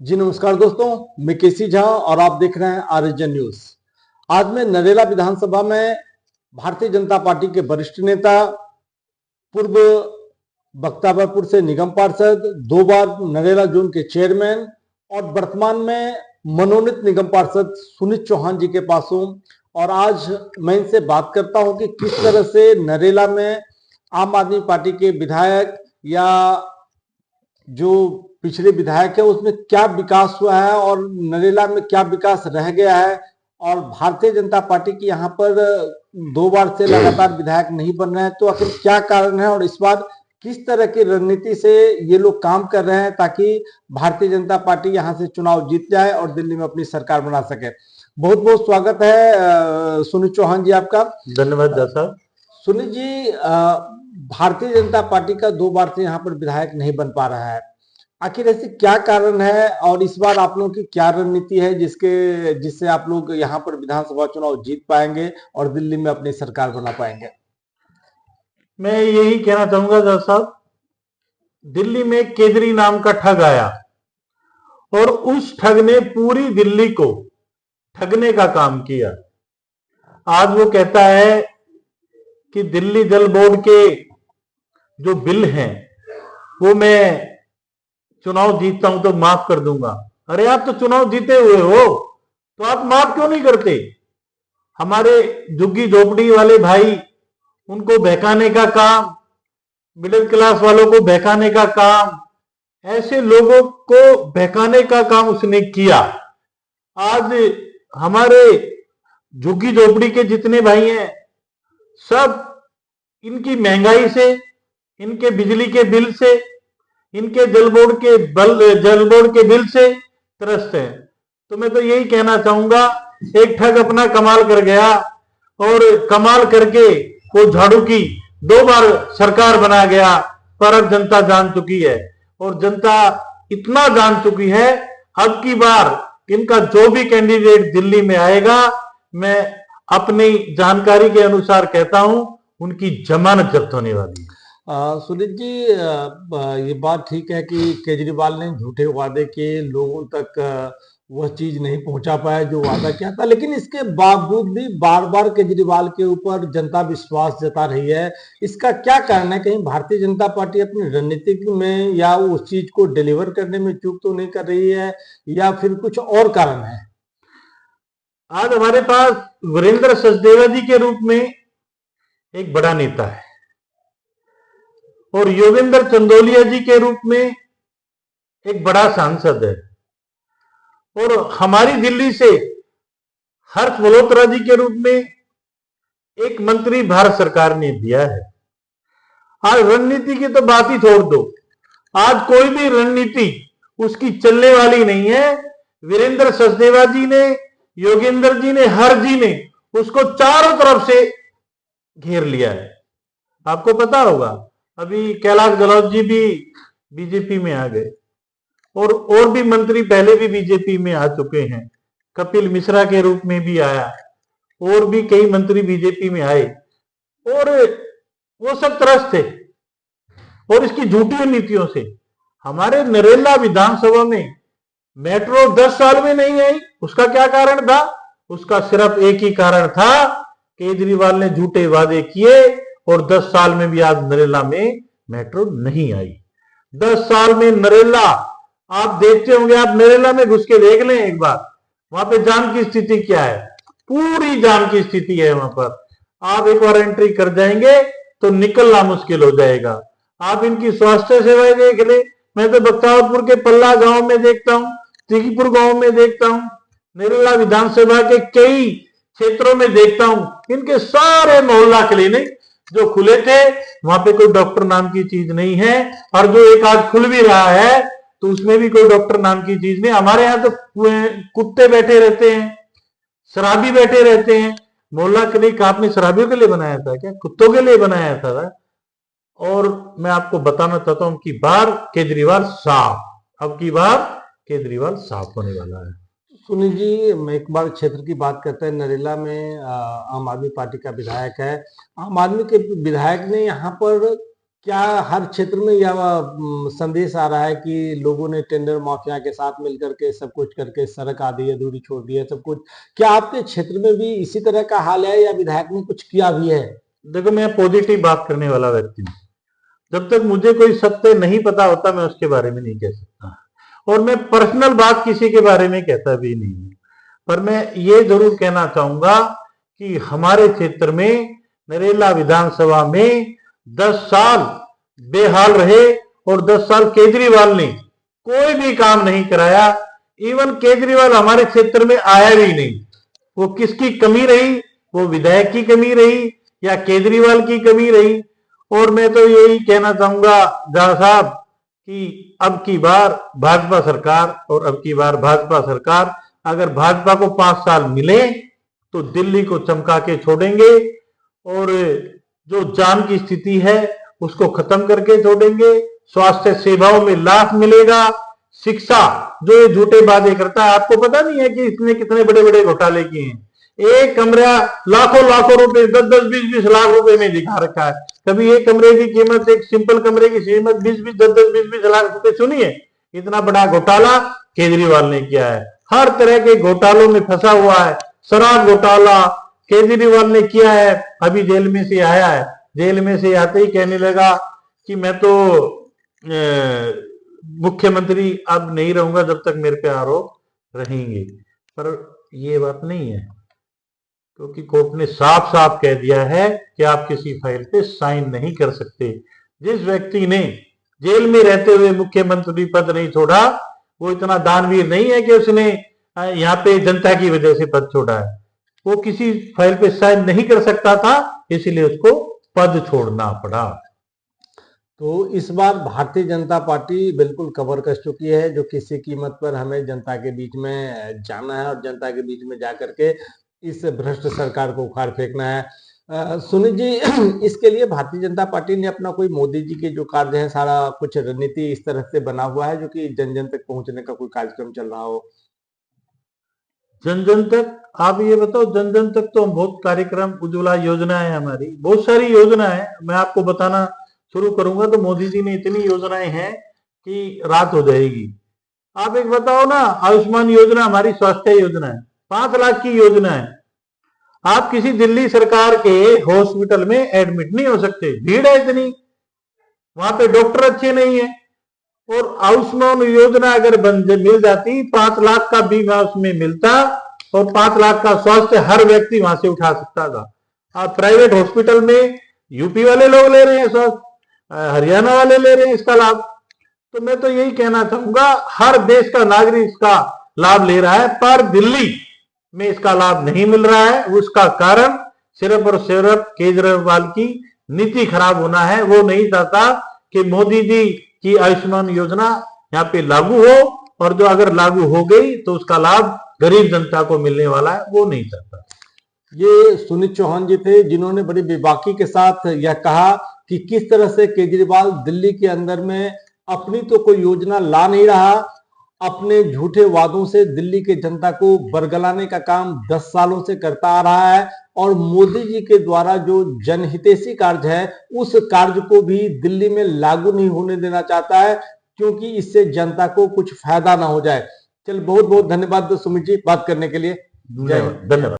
जी नमस्कार दोस्तों, मैं केसी झा और आप देख रहे हैं आरएसजन न्यूज। आज मैं नरेला विधानसभा में भारतीय जनता पार्टी के वरिष्ठ नेता, पूर्व बख्तावरपुर से निगम पार्षद, 2 बार नरेला जोन के चेयरमैन और वर्तमान में मनोनीत निगम पार्षद सुनीत चौहान जी के पास हूं। और आज मैं इनसे बात करता हूं कि किस तरह से नरेला में आम आदमी पार्टी के विधायक या जो पिछले विधायक है उसमें क्या विकास हुआ है और नरेला में क्या विकास रह गया है, और भारतीय जनता पार्टी की यहाँ पर 2 बार से लगातार विधायक नहीं बन रहे हैं, तो आखिर क्या कारण है और इस बार किस तरह की रणनीति से ये लोग काम कर रहे हैं ताकि भारतीय जनता पार्टी यहाँ से चुनाव जीत जाए और दिल्ली में अपनी सरकार बना सके। बहुत बहुत स्वागत है सुनीत चौहान जी आपका। धन्यवाद साहब। सुनीत जी, भारतीय जनता पार्टी का 2 बार से यहाँ पर विधायक नहीं बन पा रहा है, आखिर ऐसे क्या कारण है और इस बार आप लोगों की क्या रणनीति है जिससे आप लोग यहाँ पर विधानसभा चुनाव जीत पाएंगे और दिल्ली में अपनी सरकार बना पाएंगे? मैं यही कहना चाहूंगा साहब, दिल्ली में केजरी नाम का ठग आया और उस ठग ने पूरी दिल्ली को ठगने का काम किया। आज वो कहता है कि दिल्ली जल बोर्ड के जो बिल हैं वो मैं चुनाव जीतता हूं तो माफ कर दूंगा। अरे आप तो चुनाव जीते हुए हो, तो आप माफ क्यों नहीं करते? हमारे झुग्गी झोपड़ी वाले भाई, उनको बहकाने का काम, मिडिल क्लास वालों को बहकाने का काम, ऐसे लोगों को बहकाने का काम उसने किया। आज हमारे झुग्गी झोपड़ी के जितने भाई हैं सब इनकी महंगाई से, इनके बिजली के बिल से, इनके जल बोर्ड के बिल से त्रस्त है। तो मैं तो यही कहना चाहूंगा, एक ठग अपना कमाल कर गया और कमाल करके वो झाड़ू की 2 बार सरकार बना गया। पर अब जनता जान चुकी है और जनता इतना जान चुकी है, अब की बार इनका जो भी कैंडिडेट दिल्ली में आएगा, मैं अपनी जानकारी के अनुसार कहता हूं उनकी जमानत जब्त होने वाली है। सुनीत जी, ये बात ठीक है कि केजरीवाल ने झूठे वादे किए, लोगों तक वह चीज नहीं पहुंचा पाया जो वादा किया था, लेकिन इसके बावजूद भी बार बार केजरीवाल के ऊपर जनता विश्वास जता रही है। इसका क्या कारण है? कहीं भारतीय जनता पार्टी अपनी रणनीति में या उस चीज को डिलीवर करने में चूक तो नहीं कर रही है, या फिर कुछ और कारण है? आज हमारे पास वीरेंद्र सचदेवा जी के रूप में एक बड़ा नेता है और योगेंद्र चंदोलिया जी के रूप में एक बड़ा सांसद है, और हमारी दिल्ली से हर्ष मल्होत्रा जी के रूप में एक मंत्री भारत सरकार ने दिया है। आज रणनीति की तो बात ही छोड़ दो, आज कोई भी रणनीति उसकी चलने वाली नहीं है। वीरेंद्र सचदेवा जी ने, योगेंद्र जी ने, हर जी ने उसको चारों तरफ से घेर लिया है। आपको पता होगा अभी कैलाश गहलोत जी भी बीजेपी में आ गए और भी मंत्री पहले भी बीजेपी में आ चुके हैं। कपिल मिश्रा के रूप में भी आया और भी कई मंत्री बीजेपी में आए और वो सब त्रस्त थे और इसकी झूठी नीतियों से। हमारे नरेला विधानसभा में मेट्रो 10 साल में नहीं आई, उसका क्या कारण था? उसका सिर्फ एक ही कारण था, केजरीवाल ने झूठे वादे किए और 10 साल में भी आज नरेला में मेट्रो नहीं आई। 10 साल में नरेला, आप देखते होंगे, आप नरेला में घुस के देख लें एक बार, वहां पे जाम की स्थिति क्या है। पूरी जाम की स्थिति है वहां पर। आप एक बार एंट्री कर जाएंगे तो निकलना मुश्किल हो जाएगा। आप इनकी स्वास्थ्य सेवाएं देख ले, मैं तो बख्तावरपुर के पल्ला गांव में देखता हूं, तिकीपुर गांव में देखता हूं, नरेला विधानसभा के कई क्षेत्रों में देखता हूं, इनके सारे मोहल्ला क्लिनिक जो खुले थे वहां पे कोई डॉक्टर नाम की चीज नहीं है, और जो एक आज खुल भी रहा है तो उसमें भी कोई डॉक्टर नाम की चीज नहीं। हमारे यहाँ तो कुत्ते बैठे रहते हैं, शराबी बैठे रहते हैं। मोहल्ला क्लिनिक आपने शराबियों के लिए बनाया था क्या? कुत्तों के लिए बनाया था? और मैं आपको बताना चाहता हूं कि बार केजरीवाल साफ, अब की बार केजरीवाल साफ होने वाला है। सुनील जी, मैं एक बार क्षेत्र की बात करते हैं। नरेला में आम आदमी पार्टी का विधायक है। आम आदमी के विधायक ने यहाँ पर क्या हर क्षेत्र में यह संदेश आ रहा है कि लोगों ने टेंडर माफिया के साथ मिलकर के सब कुछ करके सड़क आधी अधूरी छोड़ दी है सब कुछ? क्या आपके क्षेत्र में भी इसी तरह का हाल है या विधायक ने कुछ किया भी है? देखो, मैं पॉजिटिव बात करने वाला व्यक्ति हूँ। जब तक मुझे कोई सत्य नहीं पता होता मैं उसके बारे में नहीं कह सकता, और मैं पर्सनल बात किसी के बारे में कहता भी नहीं हूँ। पर मैं ये जरूर कहना चाहूंगा कि हमारे क्षेत्र में नरेला विधानसभा में 10 साल बेहाल रहे, और 10 साल केजरीवाल ने कोई भी काम नहीं कराया। इवन केजरीवाल हमारे क्षेत्र में आया भी नहीं। वो किसकी कमी रही? वो विधायक की कमी रही या केजरीवाल की कमी रही? और मैं तो यही कहना चाहूंगा झा साहब कि अब की बार भाजपा सरकार, और अब की बार भाजपा सरकार, अगर भाजपा को 5 साल मिले तो दिल्ली को चमका के छोड़ेंगे, और जो जाम की स्थिति है उसको खत्म करके छोड़ेंगे। स्वास्थ्य सेवाओं में लाभ मिलेगा। शिक्षा, जो ये झूठे वादे करता है, आपको पता नहीं है कि इसने कितने बड़े बड़े घोटाले किए हैं। एक कमरा लाखों लाखों रुपए, 10-10, 20-20 लाख रुपए में दिखा रखा है। कभी एक कमरे की कीमत, एक सिंपल कमरे की कीमत 20-20, 10-10, 20-20 लाख रुपए सुनी है? इतना बड़ा घोटाला केजरीवाल ने किया है। हर तरह के घोटालों में फंसा हुआ है। शराब घोटाला केजरीवाल ने किया है, अभी जेल में से आया है। जेल में से आते ही कहने लगा कि मैं तो मुख्यमंत्री अब नहीं रहूंगा जब तक मेरे पे आरोप रहेंगे। पर ये बात नहीं है, क्योंकि कोर्ट ने साफ साफ कह दिया है कि आप किसी फाइल पे साइन नहीं कर सकते। जिस व्यक्ति ने जेल में रहते हुए मुख्यमंत्री पद नहीं छोड़ा, वो इतना दानवीर नहीं है कि उसने यहाँ पे जनता की वजह से पद छोड़ा है। वो किसी फाइल पे साइन नहीं कर सकता था, इसलिए उसको पद छोड़ना पड़ा। तो इस बार भारतीय जनता पार्टी बिल्कुल कमर कस चुकी है, जो किसी कीमत पर हमें जनता के बीच में जाना है और जनता के बीच में जाकर के इस भ्रष्ट सरकार को उखाड़ फेंकना है। सुनील जी, इसके लिए भारतीय जनता पार्टी ने अपना कोई मोदी जी के जो कार्य है, सारा कुछ रणनीति इस तरह से बना हुआ है जो कि जन जन तक पहुंचने का कोई कार्यक्रम चल रहा हो? जन जन तक आप ये बताओ। जन जन तक तो हम बहुत कार्यक्रम, उज्ज्वला योजना है हमारी, बहुत सारी योजना है। मैं आपको बताना शुरू करूंगा तो मोदी जी ने इतनी योजनाएं हैं कि रात हो जाएगी। आप एक बताओ ना, आयुष्मान योजना हमारी स्वास्थ्य योजना है, 5 लाख की योजना है। आप किसी दिल्ली सरकार के हॉस्पिटल में एडमिट नहीं हो सकते, भीड़ है इतनी, वहां पे डॉक्टर अच्छे नहीं है। और आयुष्मान योजना अगर मिल जाती, 5 लाख का बीमा उसमें मिलता, और 5 लाख का स्वास्थ्य हर व्यक्ति वहां से उठा सकता था। आप प्राइवेट हॉस्पिटल में यूपी वाले लोग ले रहे हैं स्वास्थ्य, हरियाणा वाले ले रहे हैं इसका लाभ। तो मैं तो यही कहना चाहूंगा, हर देश का नागरिक इसका लाभ ले रहा है, पर दिल्ली में इसका लाभ नहीं मिल रहा है। उसका कारण सिर्फ और सिर्फ केजरीवाल की नीति खराब होना है। वो नहीं चाहता कि मोदी जी की आयुष्मान योजना यहाँ पे लागू हो, और जो अगर लागू हो गई तो उसका लाभ गरीब जनता को मिलने वाला है, वो नहीं चाहता। ये सुनील चौहान जी थे, जिन्होंने बड़ी बेबाकी के साथ यह कहा कि किस तरह से केजरीवाल दिल्ली के अंदर में अपनी तो कोई योजना ला नहीं रहा, अपने झूठे वादों से दिल्ली के जनता को बरगलाने का काम 10 सालों से करता आ रहा है, और मोदी जी के द्वारा जो जनहितैषी कार्य है उस कार्य को भी दिल्ली में लागू नहीं होने देना चाहता है, क्योंकि इससे जनता को कुछ फायदा ना हो जाए। चल, बहुत बहुत धन्यवाद सुमित जी बात करने के लिए। धन्यवाद।